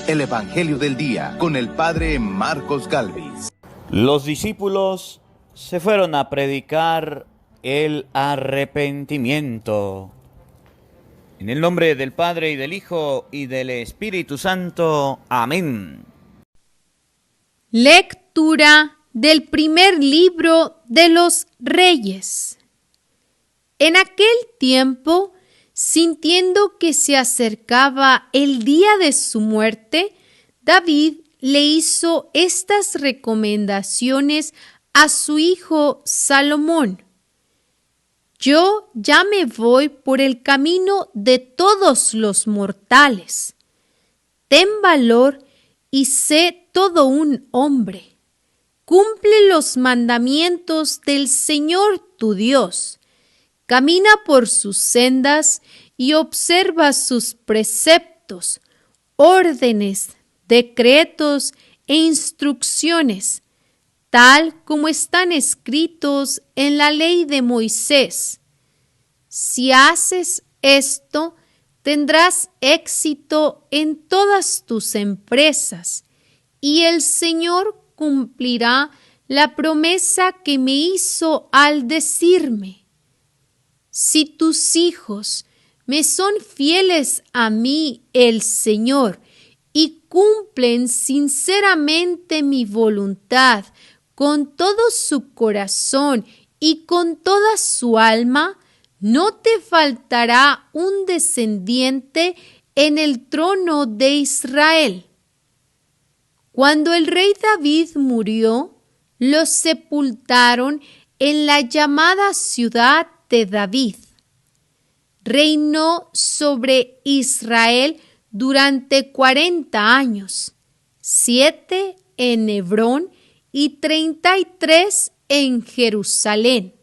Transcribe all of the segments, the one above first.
el Evangelio del Día con el Padre Marcos Galvis. Los discípulos se fueron a predicar el arrepentimiento. En el nombre del Padre, y del Hijo, y del Espíritu Santo. Amén. Lectura del primer libro de los Reyes. En aquel tiempo, sintiendo que se acercaba el día de su muerte, David le hizo estas recomendaciones a su hijo Salomón. Yo ya me voy por el camino de todos los mortales. Ten valor y sé todo un hombre. Cumple los mandamientos del Señor tu Dios. Camina por sus sendas y observa sus preceptos, órdenes, decretos e instrucciones, tal como están escritos en la ley de Moisés. Si haces esto, tendrás éxito en todas tus empresas, y el Señor cumplirá la promesa que me hizo al decirme: si tus hijos me son fieles a mí, el Señor, y cumplen sinceramente mi voluntad con todo su corazón y con toda su alma, no te faltará un descendiente en el trono de Israel. Cuando el rey David murió, lo sepultaron en la llamada ciudad de David. Reinó sobre Israel durante 40 años, 7 en Hebrón y 33 en Jerusalén.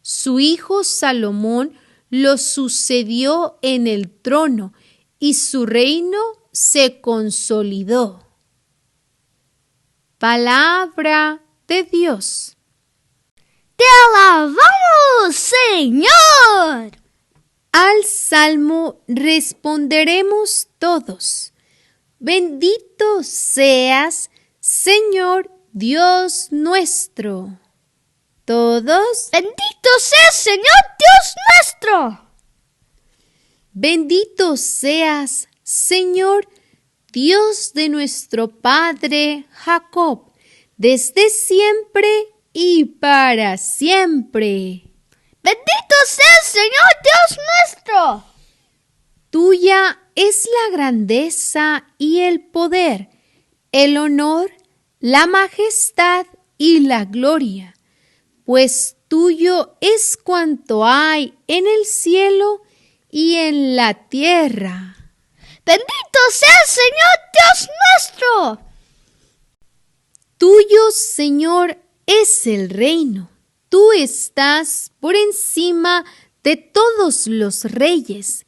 Su hijo Salomón lo sucedió en el trono y su reino se consolidó. Palabra de Dios. ¡Te alabamos, Señor! Al salmo responderemos todos: bendito seas, Señor Dios nuestro. Todos: ¡Bendito seas, Señor Dios nuestro! Bendito seas, Señor Dios de nuestro Padre Jacob, desde siempre y para siempre. ¡Bendito seas, Señor Dios nuestro! Tuya es la grandeza y el poder, el honor, la majestad y la gloria, pues tuyo es cuanto hay en el cielo y en la tierra. ¡Bendito seas, Señor Dios nuestro! Tuyo, Señor, es el reino. Tú estás por encima de todos los reyes.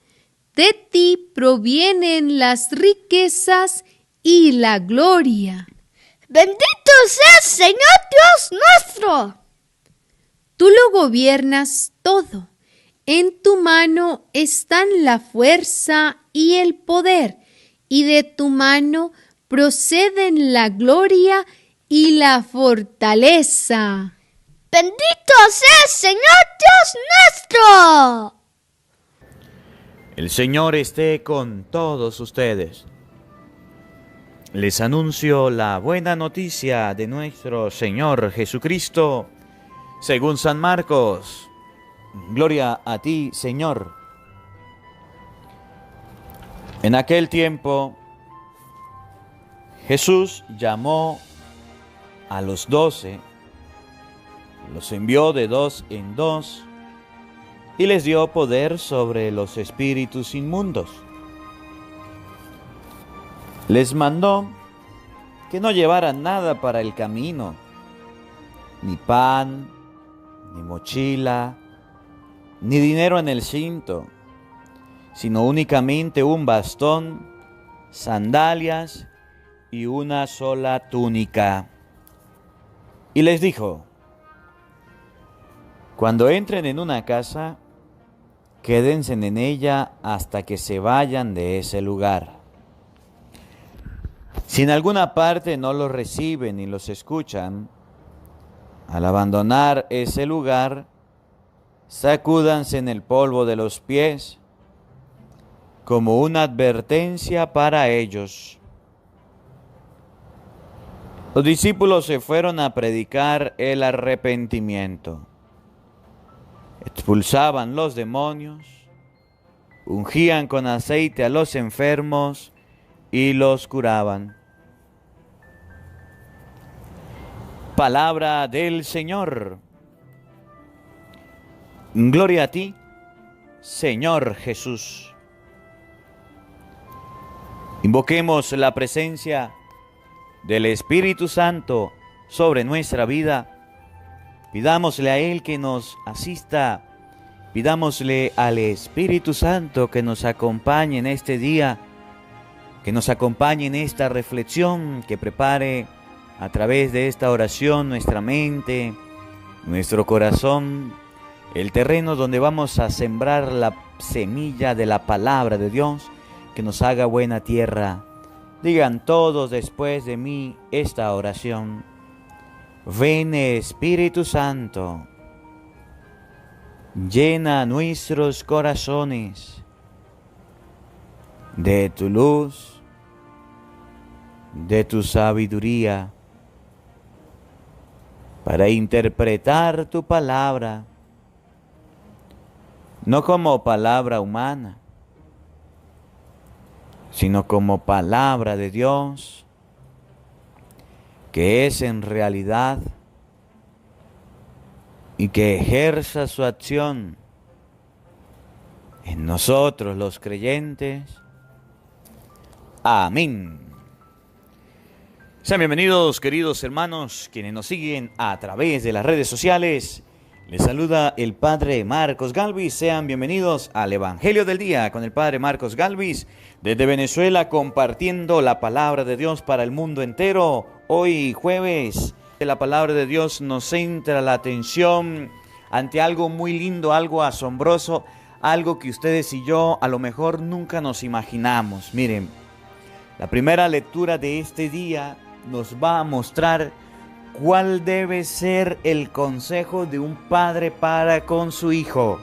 De ti provienen las riquezas y la gloria. ¡Bendito seas, Señor Dios nuestro! Tú lo gobiernas todo. En tu mano están la fuerza y el poder, y de tu mano proceden la gloria y la fortaleza. ¡Bendito seas, Señor Dios nuestro! El Señor esté con todos ustedes. Les anuncio la buena noticia de nuestro Señor Jesucristo, según San Marcos. Gloria a ti, Señor. En aquel tiempo, Jesús llamó a los 12, los envió de 2 en 2 y les dio poder sobre los espíritus inmundos. Les mandó que no llevaran nada para el camino, ni pan, ni mochila, ni dinero en el cinto, sino únicamente un bastón, sandalias y una sola túnica. Y les dijo: cuando entren en una casa, quédense en ella hasta que se vayan de ese lugar. Si en alguna parte no los reciben ni los escuchan, al abandonar ese lugar, sacúdanse en el polvo de los pies como una advertencia para ellos. Los discípulos se fueron a predicar el arrepentimiento. Expulsaban los demonios, ungían con aceite a los enfermos y los curaban. Palabra del Señor. Gloria a ti, Señor Jesús. Invoquemos la presencia del Espíritu Santo sobre nuestra vida. Pidámosle a Él que nos asista. Pidámosle al Espíritu Santo que nos acompañe en este día, que nos acompañe en esta reflexión, que prepare a través de esta oración nuestra mente, nuestro corazón, el terreno donde vamos a sembrar la semilla de la palabra de Dios, que nos haga buena tierra. Digan todos después de mí esta oración. Ven, Espíritu Santo, llena nuestros corazones de tu luz, de tu sabiduría, para interpretar tu palabra, no como palabra humana, sino como palabra de Dios, que es en realidad y que ejerza su acción en nosotros los creyentes. Amén. Sean bienvenidos, queridos hermanos, quienes nos siguen a través de las redes sociales. Les saluda el Padre Marcos Galvis. Sean bienvenidos al Evangelio del Día con el Padre Marcos Galvis, desde Venezuela, compartiendo la palabra de Dios para el mundo entero. Hoy jueves, la palabra de Dios nos centra la atención ante algo muy lindo, algo asombroso, algo que ustedes y yo a lo mejor nunca nos imaginamos. Miren, la primera lectura de este día nos va a mostrar cuál debe ser el consejo de un padre para con su hijo.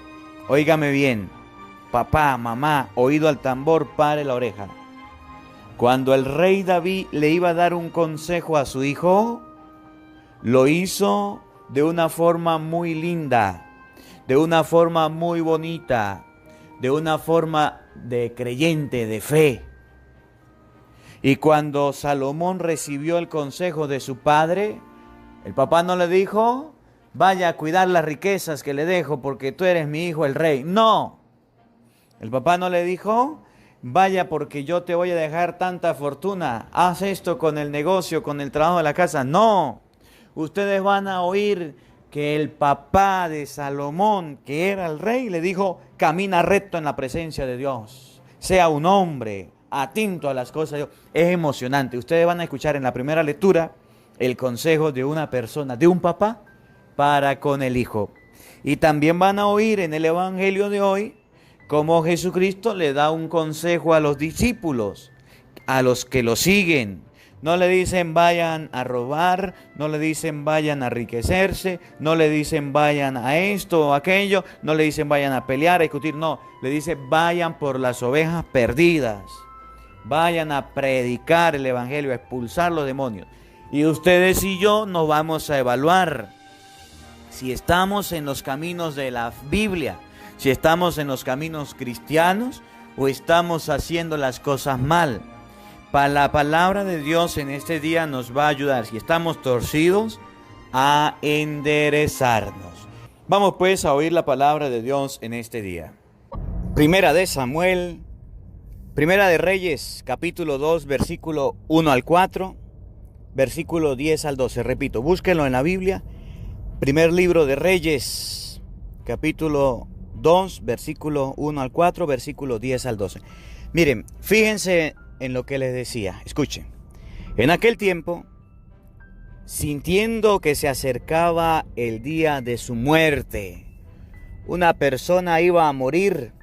Óigame bien, papá, mamá, oído al tambor, pare la oreja. Cuando el rey David le iba a dar un consejo a su hijo, lo hizo de una forma muy linda, de una forma muy bonita, de una forma de creyente, de fe. Y cuando Salomón recibió el consejo de su padre, el papá no le dijo, vaya a cuidar las riquezas que le dejo porque tú eres mi hijo el rey. No. El papá no le dijo, vaya porque yo te voy a dejar tanta fortuna. Haz esto con el negocio, con el trabajo de la casa. No. Ustedes van a oír que el papá de Salomón, que era el rey, le dijo, camina recto en la presencia de Dios. Sea un hombre atento a las cosas de Dios. Es emocionante. Ustedes van a escuchar en la primera lectura el consejo de una persona, de un papá, para con el hijo. Y también van a oír en el Evangelio de hoy cómo Jesucristo le da un consejo a los discípulos, a los que lo siguen. No le dicen vayan a robar, no le dicen vayan a enriquecerse, no le dicen vayan a esto o aquello, no le dicen vayan a pelear, a discutir, no. Le dice vayan por las ovejas perdidas, vayan a predicar el Evangelio, a expulsar los demonios. Y ustedes y yo nos vamos a evaluar si estamos en los caminos de la Biblia, si estamos en los caminos cristianos o estamos haciendo las cosas mal. La palabra de Dios en este día nos va a ayudar, si estamos torcidos, a enderezarnos. Vamos pues a oír la palabra de Dios en este día. Primera de Samuel, Primera de Reyes, capítulo 2, versículo 1 al 4. Versículo 10 al 12, repito, búsquenlo en la Biblia. Primer libro de Reyes, capítulo 2, versículo 1 al 4, versículo 10 al 12. Miren, fíjense en lo que les decía, escuchen. En aquel tiempo, sintiendo que se acercaba el día de su muerte, una persona iba a morir,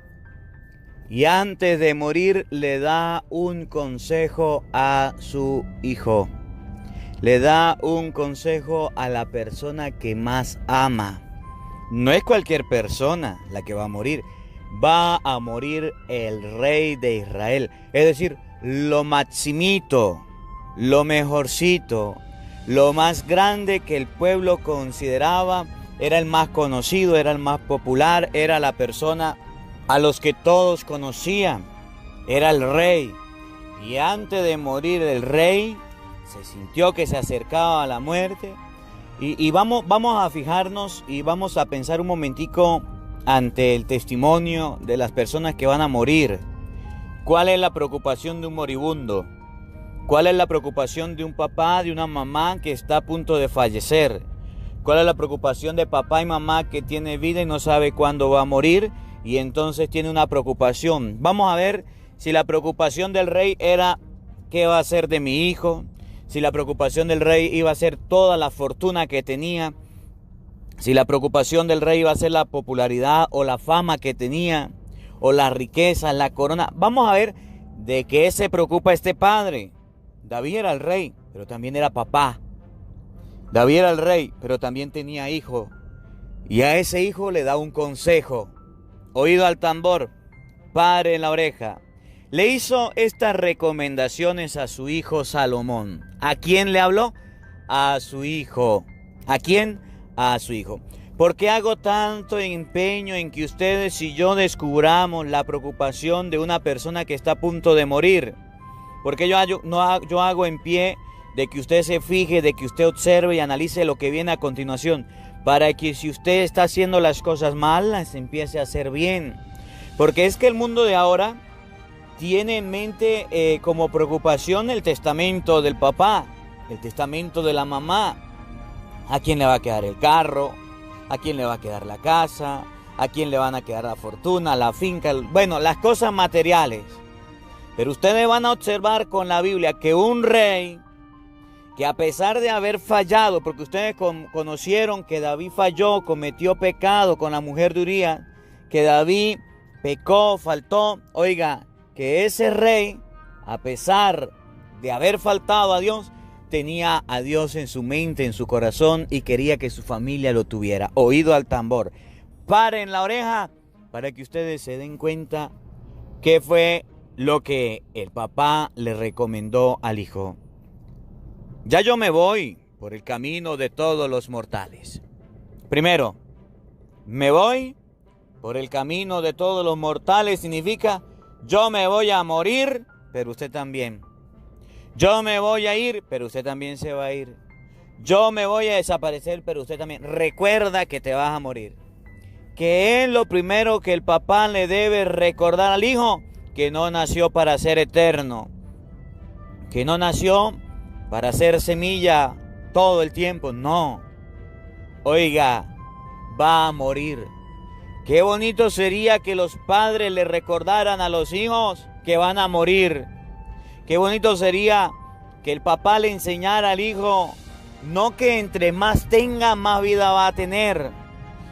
y antes de morir le da un consejo a su hijo. Le da un consejo a la persona que más ama. No es cualquier persona la que va a morir. Va a morir el rey de Israel. Es decir, lo maximito, lo mejorcito, lo más grande que el pueblo consideraba. Era el más conocido, era el más popular, era la persona a los que todos conocían. Era el rey. Y antes de morir el rey, se sintió que se acercaba a la muerte. Y vamos a fijarnos y vamos a pensar un momentico ante el testimonio de las personas que van a morir. ¿Cuál es la preocupación de un moribundo? ¿Cuál es la preocupación de un papá, de una mamá que está a punto de fallecer? ¿Cuál es la preocupación de papá y mamá que tiene vida y no sabe cuándo va a morir? Y entonces tiene una preocupación. Vamos a ver si la preocupación del rey era ¿qué va a hacer de mi hijo? Si la preocupación del rey iba a ser toda la fortuna que tenía. Si la preocupación del rey iba a ser la popularidad o la fama que tenía. O la riqueza, la corona. Vamos a ver de qué se preocupa este padre. David era el rey, pero también era papá. David era el rey, pero también tenía hijo. Y a ese hijo le da un consejo. Oído al tambor, pare en la oreja. Le hizo estas recomendaciones a su hijo Salomón. ¿A quién le habló? A su hijo. ¿A quién? A su hijo. ¿Por qué hago tanto empeño en que ustedes y yo descubramos la preocupación de una persona que está a punto de morir? Porque yo hago en pie de que usted se fije, de que usted observe y analice lo que viene a continuación, para que si usted está haciendo las cosas malas, empiece a hacer bien. Porque es que el mundo de ahora tiene en mente como preocupación el testamento del papá, el testamento de la mamá. ¿A quién le va a quedar el carro? ¿A quién le va a quedar la casa? ¿A quién le van a quedar la fortuna, la finca? Bueno, las cosas materiales. Pero ustedes van a observar con la Biblia que un rey, que a pesar de haber fallado, porque ustedes conocieron que David falló, cometió pecado con la mujer de Urías, que David pecó, faltó, oiga, que ese rey, a pesar de haber faltado a Dios, tenía a Dios en su mente, en su corazón, y quería que su familia lo tuviera. Oído al tambor, paren la oreja para que ustedes se den cuenta qué fue lo que el papá le recomendó al hijo. Ya yo me voy por el camino de todos los mortales. Primero, me voy por el camino de todos los mortales significa yo me voy a morir, pero usted también. Yo me voy a ir, pero usted también se va a ir. Yo me voy a desaparecer, pero usted también. Recuerda que te vas a morir. Que es lo primero que el papá le debe recordar al hijo, que no nació para ser eterno. Que no nació para ser semilla todo el tiempo. No. Oiga, va a morir. Qué bonito sería que los padres le recordaran a los hijos que van a morir. Qué bonito sería que el papá le enseñara al hijo, no que entre más tenga, más vida va a tener.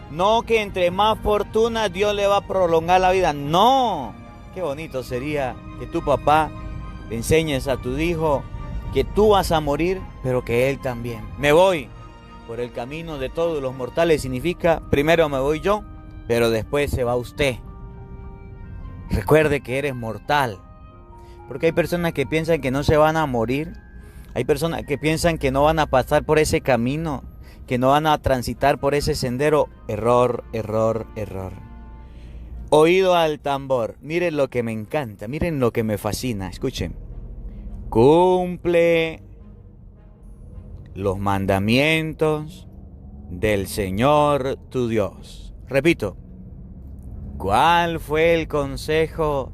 No que entre más fortuna Dios le va a prolongar la vida. No. Qué bonito sería que tu papá le enseñes a tu hijo que tú vas a morir, pero que él también. Me voy por el camino de todos los mortales significa, primero me voy yo, pero después se va usted. Recuerde que eres mortal. Porque hay personas que piensan que no se van a morir. Hay personas que piensan que no van a pasar por ese camino, que no van a transitar por ese sendero. Error, error, error. Oído al tambor. Miren lo que me encanta, miren lo que me fascina. Escuchen. Cumple los mandamientos del Señor tu Dios. Repito. ¿Cuál fue el consejo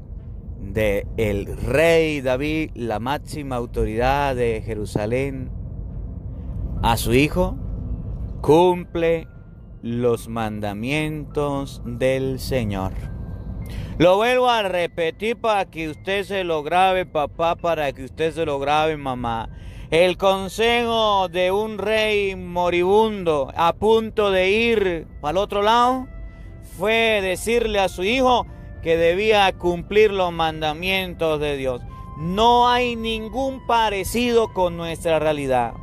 de el rey David, la máxima autoridad de Jerusalén, a su hijo? Cumple los mandamientos del Señor. Lo vuelvo a repetir para que usted se lo grabe, papá, para que usted se lo grabe, mamá. El consejo de un rey moribundo a punto de ir para el otro lado fue decirle a su hijo que debía cumplir los mandamientos de Dios. No hay ningún parecido con nuestra realidad.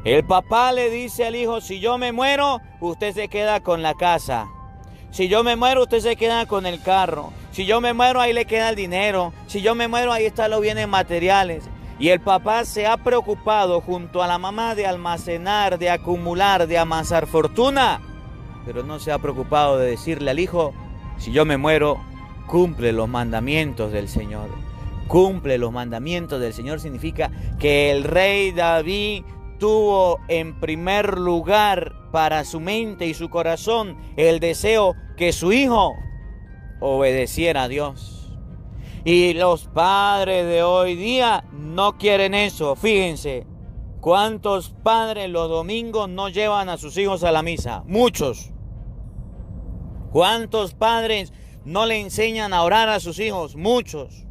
El papá le dice al hijo, si yo me muero, usted se queda con la casa. Si yo me muero, usted se queda con el carro. Si yo me muero, ahí le queda el dinero. Si yo me muero, ahí están los bienes materiales. Y el papá se ha preocupado junto a la mamá de almacenar, de acumular, de amasar fortuna. Pero no se ha preocupado de decirle al hijo, si yo me muero, cumple los mandamientos del Señor. Cumple los mandamientos del Señor significa que el rey David tuvo en primer lugar para su mente y su corazón el deseo que su hijo obedeciera a Dios. Y los padres de hoy día no quieren eso. Fíjense, ¿cuántos padres los domingos no llevan a sus hijos a la misa? Muchos. ¿Cuántos padres no le enseñan a orar a sus hijos? Muchos.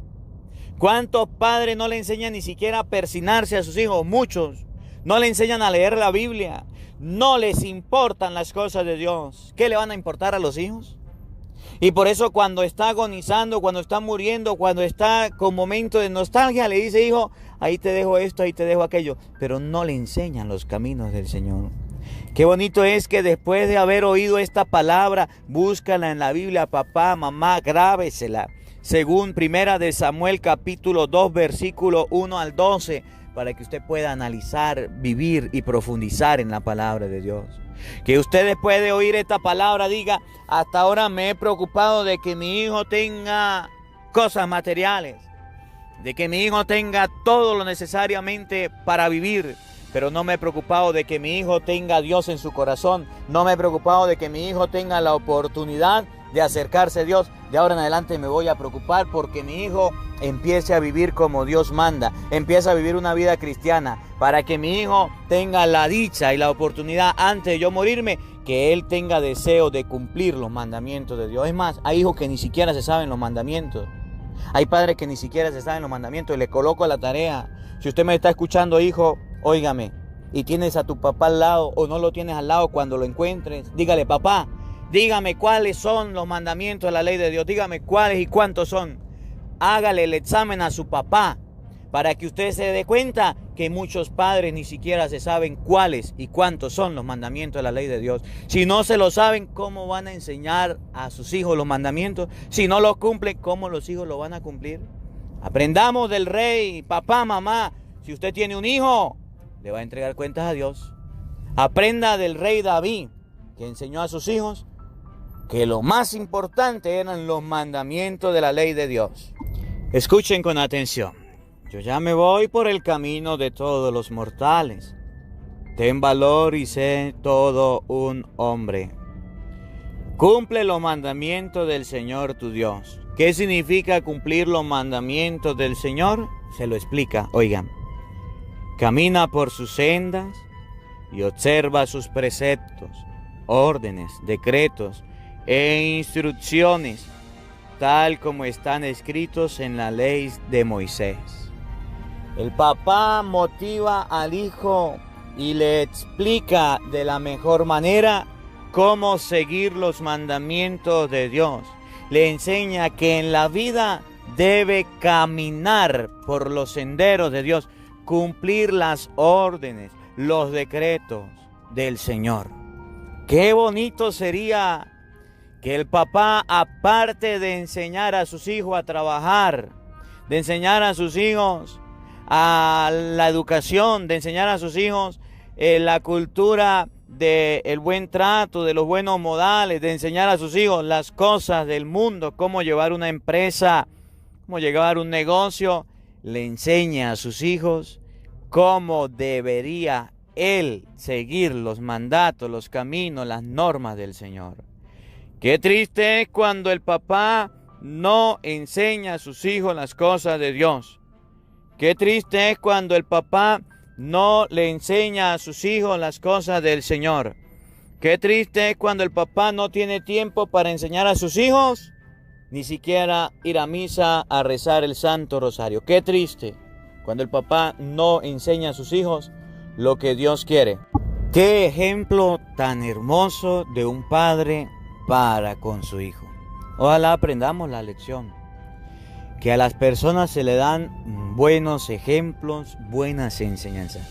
¿Cuántos padres no le enseñan ni siquiera a persinarse a sus hijos? Muchos. No le enseñan a leer la Biblia. No les importan las cosas de Dios. ¿Qué le van a importar a los hijos? Y por eso cuando está agonizando, cuando está muriendo, cuando está con momento de nostalgia, le dice, hijo, ahí te dejo esto, ahí te dejo aquello. Pero no le enseñan los caminos del Señor. Qué bonito es que después de haber oído esta palabra, búscala en la Biblia, papá, mamá, grábesela. Según Primera de Samuel capítulo 2, versículo 1 al 12, para que usted pueda analizar, vivir y profundizar en la palabra de Dios. Que usted después de oír esta palabra diga, hasta ahora me he preocupado de que mi hijo tenga cosas materiales, de que mi hijo tenga todo lo necesariamente para vivir, pero no me he preocupado de que mi hijo tenga a Dios en su corazón, no me he preocupado de que mi hijo tenga la oportunidad de acercarse a Dios. De ahora en adelante me voy a preocupar porque mi hijo empiece a vivir como Dios manda, empiece a vivir una vida cristiana, para que mi hijo tenga la dicha y la oportunidad antes de yo morirme, que él tenga deseo de cumplir los mandamientos de Dios. Es más, hay hijos que ni siquiera se saben los mandamientos. Hay padres que ni siquiera se saben los mandamientos y le coloco la tarea. Si usted me está escuchando, hijo, óigame, y tienes a tu papá al lado o no lo tienes al lado, cuando lo encuentres, dígale, papá, dígame cuáles son los mandamientos de la ley de Dios, dígame cuáles y cuántos son. Hágale el examen a su papá para que usted se dé cuenta que muchos padres ni siquiera se saben cuáles y cuántos son los mandamientos de la ley de Dios. Si no se lo saben, ¿cómo van a enseñar a sus hijos los mandamientos? Si no los cumplen, ¿cómo los hijos lo van a cumplir? Aprendamos del rey, papá, mamá. Si usted tiene un hijo, le va a entregar cuentas a Dios. Aprenda del rey David, que enseñó a sus hijos que lo más importante eran los mandamientos de la ley de Dios. Escuchen con atención. Yo ya me voy por el camino de todos los mortales. Ten valor y sé todo un hombre. Cumple los mandamientos del Señor tu Dios. ¿Qué significa cumplir los mandamientos del Señor? Se lo explica, oigan. Camina por sus sendas y observa sus preceptos, órdenes, decretos e instrucciones, tal como están escritos en la ley de Moisés. El papá motiva al hijo y le explica de la mejor manera cómo seguir los mandamientos de Dios. Le enseña que en la vida debe caminar por los senderos de Dios, cumplir las órdenes, los decretos del Señor. Qué bonito sería que el papá, aparte de enseñar a sus hijos a trabajar, de enseñar a sus hijos a la educación, de enseñar a sus hijos la cultura del buen trato, de los buenos modales, de enseñar a sus hijos las cosas del mundo, cómo llevar una empresa, cómo llevar un negocio, le enseña a sus hijos cómo debería él seguir los mandatos, los caminos, las normas del Señor. Qué triste es cuando el papá no enseña a sus hijos las cosas de Dios. Qué triste es cuando el papá no le enseña a sus hijos las cosas del Señor. Qué triste es cuando el papá no tiene tiempo para enseñar a sus hijos, ni siquiera ir a misa a rezar el Santo Rosario. Qué triste cuando el papá no enseña a sus hijos lo que Dios quiere. Qué ejemplo tan hermoso de un padre para con su hijo. Ojalá aprendamos la lección. Que a las personas se le dan buenos ejemplos, buenas enseñanzas.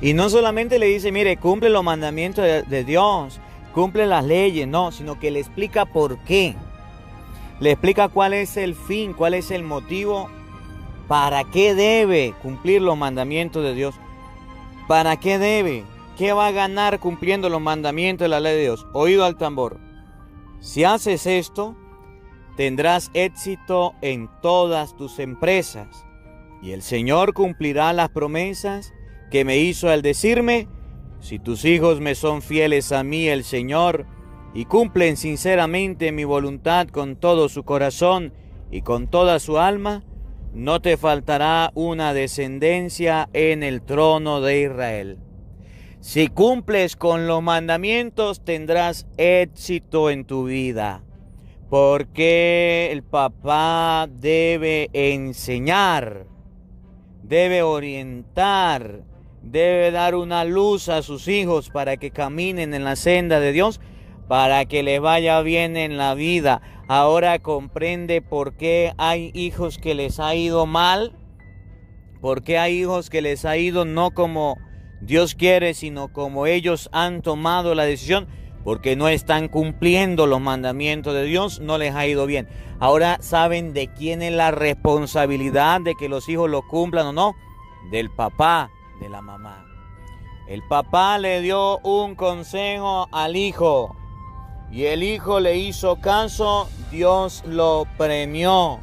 Y no solamente le dice, mire, cumple los mandamientos de Dios, cumple las leyes, no, sino que le explica por qué. Le explica cuál es el fin, cuál es el motivo, para qué debe cumplir los mandamientos de Dios. ¿Para qué debe? ¿Qué va a ganar cumpliendo los mandamientos de la ley de Dios? Oído al tambor. Si haces esto, tendrás éxito en todas tus empresas, y el Señor cumplirá las promesas que me hizo al decirme, si tus hijos me son fieles a mí, el Señor, y cumplen sinceramente mi voluntad con todo su corazón y con toda su alma, no te faltará una descendencia en el trono de Israel. Si cumples con los mandamientos, tendrás éxito en tu vida. Porque el papá debe enseñar, debe orientar, debe dar una luz a sus hijos para que caminen en la senda de Dios, para que les vaya bien en la vida. Ahora comprende por qué hay hijos que les ha ido mal, por qué hay hijos que les ha ido no como Dios quiere, sino como ellos han tomado la decisión, porque no están cumpliendo los mandamientos de Dios, no les ha ido bien. Ahora saben de quién es la responsabilidad de que los hijos lo cumplan o no, del papá, de la mamá. El papá le dio un consejo al hijo y el hijo le hizo caso, Dios lo premió.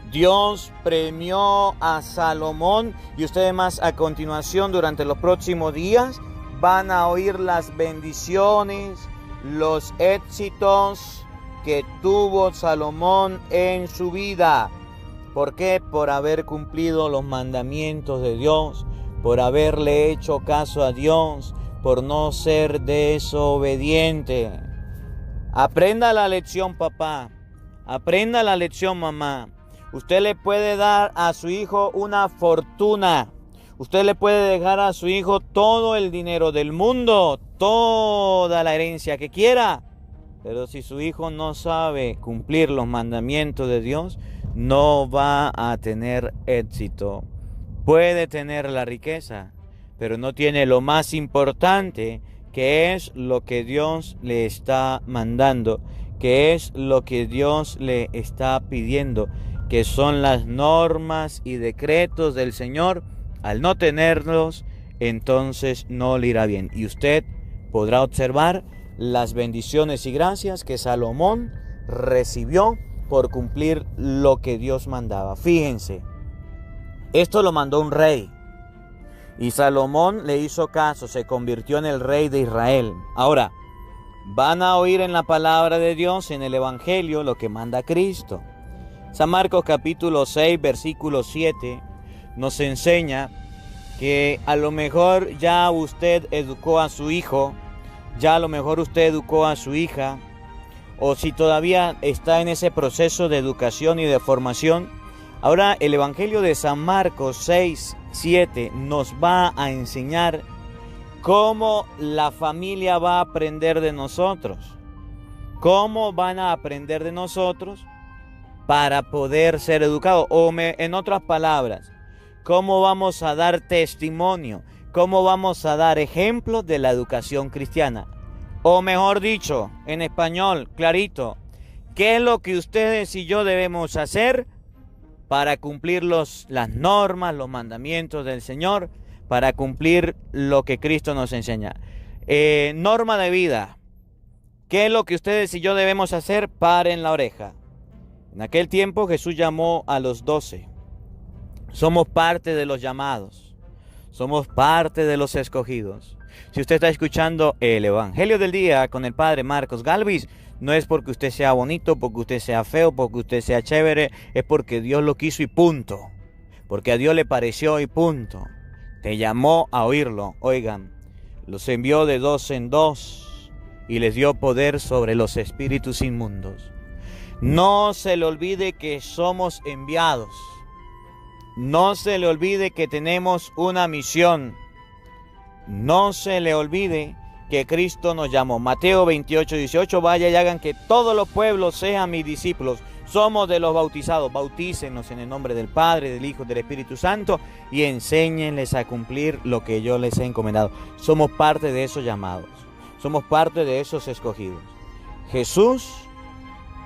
Dios premió a Salomón, y ustedes más a continuación durante los próximos días van a oír las bendiciones, los éxitos que tuvo Salomón en su vida. ¿Por qué? Por haber cumplido los mandamientos de Dios, por haberle hecho caso a Dios, por no ser desobediente. Aprenda la lección, papá. Aprenda la lección, mamá. Usted le puede dar a su hijo una fortuna. Usted le puede dejar a su hijo todo el dinero del mundo, toda la herencia que quiera. Pero si su hijo no sabe cumplir los mandamientos de Dios, no va a tener éxito. Puede tener la riqueza, pero no tiene lo más importante, que es lo que Dios le está mandando, que es lo que Dios le está pidiendo, que son las normas y decretos del Señor. Al no tenerlos, entonces no le irá bien. Y usted podrá observar las bendiciones y gracias que Salomón recibió por cumplir lo que Dios mandaba. Fíjense, esto lo mandó un rey, y Salomón le hizo caso, se convirtió en el rey de Israel. Ahora, van a oír en la palabra de Dios, en el Evangelio, lo que manda Cristo. San Marcos capítulo 6, versículo 7, nos enseña que a lo mejor ya usted educó a su hijo, ya a lo mejor usted educó a su hija, o si todavía está en ese proceso de educación y de formación. Ahora el Evangelio de San Marcos 6, 7 nos va a enseñar cómo la familia va a aprender de nosotros. ¿Cómo van a aprender de nosotros para poder ser educados? O en otras palabras, ¿cómo vamos a dar testimonio? ¿Cómo vamos a dar ejemplos de la educación cristiana? O mejor dicho, en español, clarito, ¿qué es lo que ustedes y yo debemos hacer para cumplir las normas, los mandamientos del Señor, para cumplir lo que Cristo nos enseña? Norma de vida. ¿Qué es lo que ustedes y yo debemos hacer? Paren la oreja. En aquel tiempo Jesús llamó a los 12. Somos parte de los llamados. Somos parte de los escogidos. Si usted está escuchando el Evangelio del Día con el Padre Marcos Galvis, no es porque usted sea bonito, porque usted sea feo, porque usted sea chévere, es porque Dios lo quiso y punto. Porque a Dios le pareció y punto. Te llamó a oírlo. Oigan, los envió de 2 en 2 y les dio poder sobre los espíritus inmundos. No se le olvide que somos enviados. No se le olvide que tenemos una misión. No se le olvide que Cristo nos llamó. Mateo 28:18, vaya y hagan que todos los pueblos sean mis discípulos. Somos de los bautizados, bautícenlos en el nombre del Padre, del Hijo y del Espíritu Santo y enséñenles a cumplir lo que yo les he encomendado. Somos parte de esos llamados, somos parte de esos escogidos. Jesús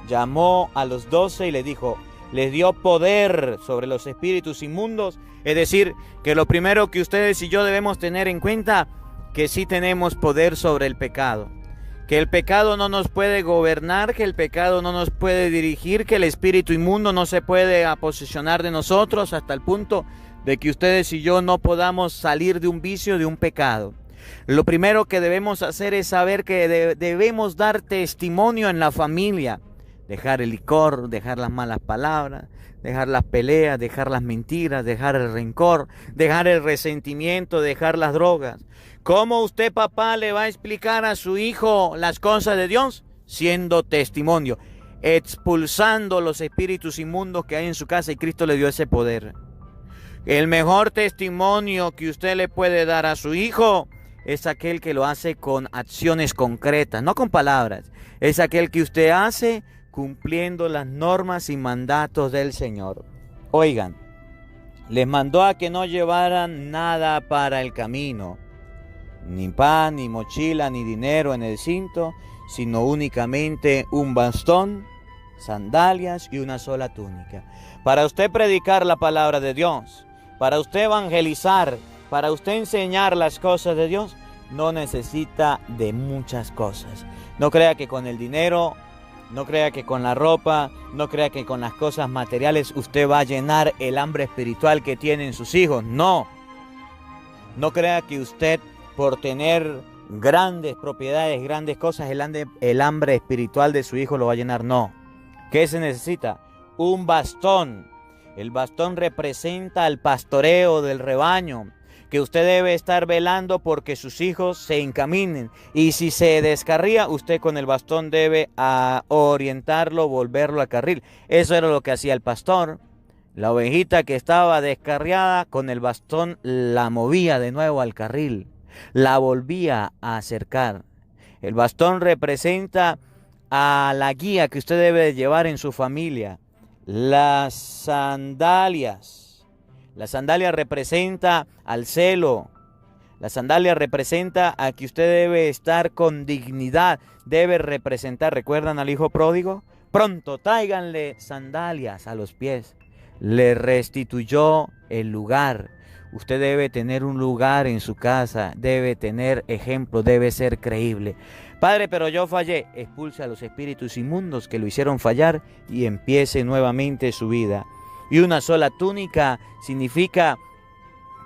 llamó a los 12 y les dijo, les dio poder sobre los espíritus inmundos, es decir, que lo primero que ustedes y yo debemos tener en cuenta, que sí tenemos poder sobre el pecado, que el pecado no nos puede gobernar, que el pecado no nos puede dirigir, que el espíritu inmundo no se puede aposesionar de nosotros hasta el punto de que ustedes y yo no podamos salir de un vicio, de un pecado. Lo primero que debemos hacer es saber que debemos dar testimonio en la familia, dejar el licor, dejar las malas palabras, dejar las peleas, dejar las mentiras, dejar el rencor, dejar el resentimiento, dejar las drogas. ¿Cómo usted, papá, le va a explicar a su hijo las cosas de Dios? Siendo testimonio, expulsando los espíritus inmundos que hay en su casa, y Cristo le dio ese poder. El mejor testimonio que usted le puede dar a su hijo es aquel que lo hace con acciones concretas, no con palabras. Es aquel que usted hace cumpliendo las normas y mandatos del Señor. Oigan, les mandó a que no llevaran nada para el camino, ni pan, ni mochila, ni dinero en el cinto, sino únicamente un bastón, sandalias y una sola túnica. Para usted predicar la palabra de Dios, para usted evangelizar, para usted enseñar las cosas de Dios, no necesita de muchas cosas. No crea que con el dinero, no crea que con la ropa, no crea que con las cosas materiales usted va a llenar el hambre espiritual que tienen sus hijos. No. No crea que usted, por tener grandes propiedades, grandes cosas, el hambre espiritual de su hijo lo va a llenar. No. ¿Qué se necesita? Un bastón. El bastón representa el pastoreo del rebaño, que usted debe estar velando porque sus hijos se encaminen. Y si se descarría, usted con el bastón debe orientarlo, volverlo al carril. Eso era lo que hacía el pastor. La ovejita que estaba descarriada, con el bastón la movía de nuevo al carril, la volvía a acercar. El bastón representa a la guía que usted debe llevar en su familia. Las sandalias representa al celo. La sandalia representa a que usted debe estar con dignidad, debe representar. ¿Recuerdan al hijo pródigo? Pronto tráiganle sandalias a los pies. Le restituyó el lugar. Usted debe tener un lugar en su casa, debe tener ejemplo, debe ser creíble. Padre, pero yo fallé. Expulse a los espíritus inmundos que lo hicieron fallar y empiece nuevamente su vida. Y una sola túnica significa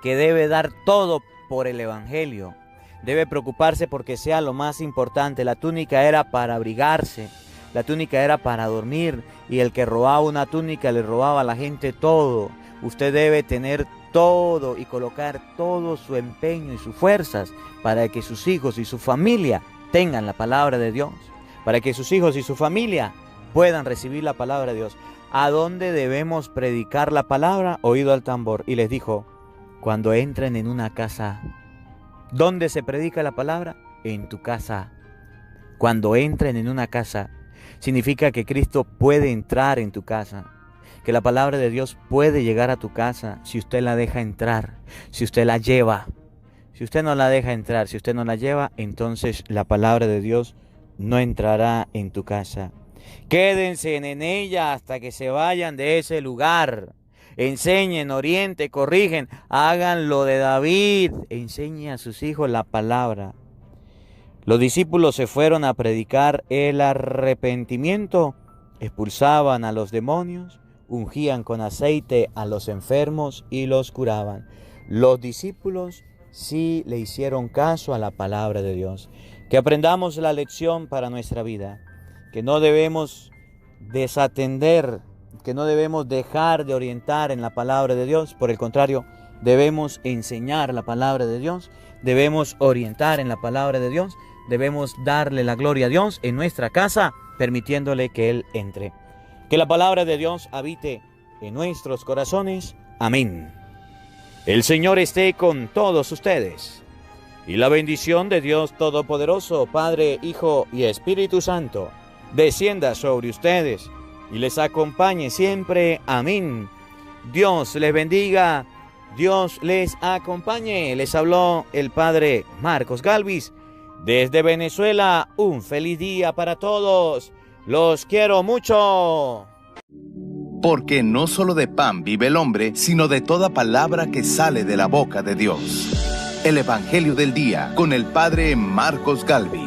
que debe dar todo por el evangelio. Debe preocuparse porque sea lo más importante. La túnica era para abrigarse, la túnica era para dormir, y el que robaba una túnica le robaba a la gente todo. Usted debe tener todo y colocar todo su empeño y sus fuerzas para que sus hijos y su familia tengan la palabra de Dios, para que sus hijos y su familia puedan recibir la palabra de Dios. ¿A dónde debemos predicar la palabra? Oído al tambor. Y les dijo, cuando entren en una casa, ¿dónde se predica la palabra? En tu casa. Cuando entren en una casa, significa que Cristo puede entrar en tu casa, que la palabra de Dios puede llegar a tu casa si usted la deja entrar, si usted la lleva. Si usted no la deja entrar, si usted no la lleva, entonces la palabra de Dios no entrará en tu casa. Quédense en ella hasta que se vayan de ese lugar. Enseñen, orienten, corrigen, hagan lo de David. Enseñe a sus hijos la palabra. Los discípulos se fueron a predicar el arrepentimiento, expulsaban a los demonios, ungían con aceite a los enfermos y los curaban. Los discípulos sí le hicieron caso a la palabra de Dios. Que aprendamos la lección para nuestra vida, que no debemos desatender, que no debemos dejar de orientar en la palabra de Dios. Por el contrario, debemos enseñar la palabra de Dios, debemos orientar en la palabra de Dios, debemos darle la gloria a Dios en nuestra casa, permitiéndole que Él entre. Que la palabra de Dios habite en nuestros corazones. Amén. El Señor esté con todos ustedes Y la bendición de Dios Todopoderoso, Padre, Hijo y Espíritu Santo, descienda sobre ustedes y les acompañe siempre. Amén. Dios les bendiga, Dios les acompañe. Les habló el Padre Marcos Galvis desde Venezuela. Un feliz día para todos. Los quiero mucho. Porque no solo de pan vive el hombre, sino de toda palabra que sale de la boca de Dios. El Evangelio del Día con el Padre Marcos Galvis.